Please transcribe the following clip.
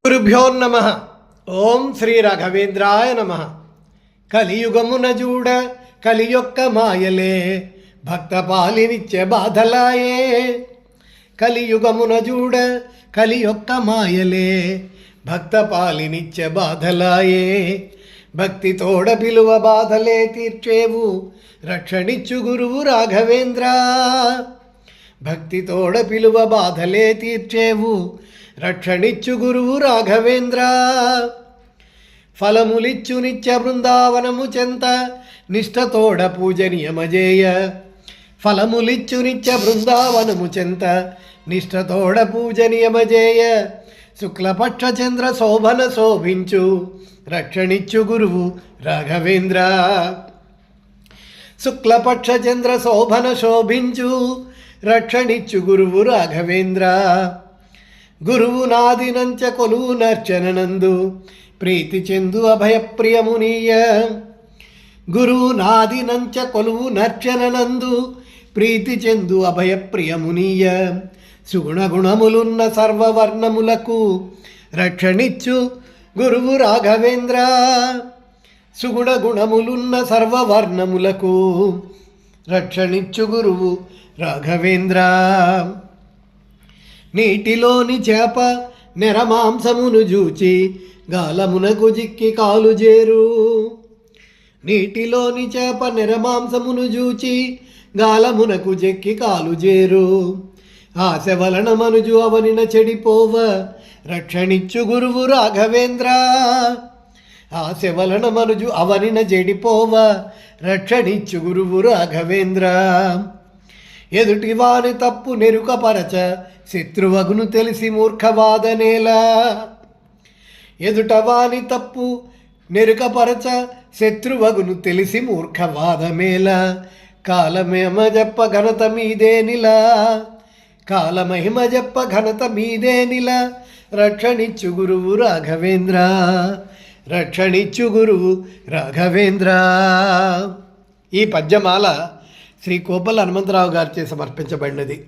గురుభ్యో నమః. ఓం శ్రీ రాఘవేంద్రాయ నమః. కలియుగమున చూడ కలియొక్క మాయలే భక్త పాలినిచ్చే బాధలాయే. కలియుగమున చూడ కలియొక్క మాయలే భక్త పాలినిచ్చే బాధలాయే. భక్తి తోడ పిలువ బాధలే తీర్చేవు రక్షణిచ్చు గురువు రాఘవేంద్ర. భక్తి తోడ పిలువ బాధలే తీర్చేవు రక్షణిచ్చు గురువు రాఘవేంద్ర. ఫలములిచ్చు నిత్య బృందావనము చెంత నిష్ఠతోడ పూజనీయమజేయ. ఫలములిచ్చు నిత్య బృందావనము చెంత నిష్ఠతోడ పూజనీయమజేయ. శుక్లపక్ష చంద్ర శోభన శోభించు రక్షణిచ్చు గురువు రాఘవేంద్ర. శుక్లపక్ష చంద్ర శోభన శోభించు రక్షణిచ్చు గురువు రాఘవేంద్ర. గురువు నాదినంచ కొలువు నర్చననందు ప్రీతి చెందు అభయప్రియమునీయ. గురువు నాదినంచ కొలువు నర్చననందు ప్రీతి చెందు అభయప్రియమునీయ. సుగుణగుణములున్న సర్వవర్ణములకు రక్షణిచ్చు గురువు రాఘవేంద్ర. సుగుణగుణములున్న సర్వవర్ణములకు రక్షణిచ్చు గురువు రాఘవేంద్ర. నీటిలోని చేప నెరమాంసమును జూచి గాలమునకు జిక్కి కాలు జేరు. నీటిలోని చేప నెరమాంసమును జూచి గాలమునకు జెక్కి కాలు జేరు. ఆశ వలన మనుజు అవనిన చెడిపోవ రక్షణిచ్చు గురువు రాఘవేంద్ర. ఆశ వలన మనుజు అవనిన చెడిపోవ రక్షణిచ్చు గురువు రాఘవేంద్ర. ఎదుటి వాని తప్పు నెరుకపరచ శత్రువగును తెలిసి మూర్ఖవాదనేలా. ఎదుట వాని తప్పు నెరుకపరచ శత్రువగును తెలిసి మూర్ఖవాదమేలా. కాలమహిమ చెప్ప ఘనత మీదేనిలా. కాలమహిమ చెప్ప ఘనత మీదేనిలా. రక్షణిచ్చు గురువు రాఘవేంద్ర. రక్షణిచ్చు గురువు రాఘవేంద్ర. ఈ పద్యమాల శ్రీ కోపల హనుమంతరావు గారిచే సమర్పించబడినది.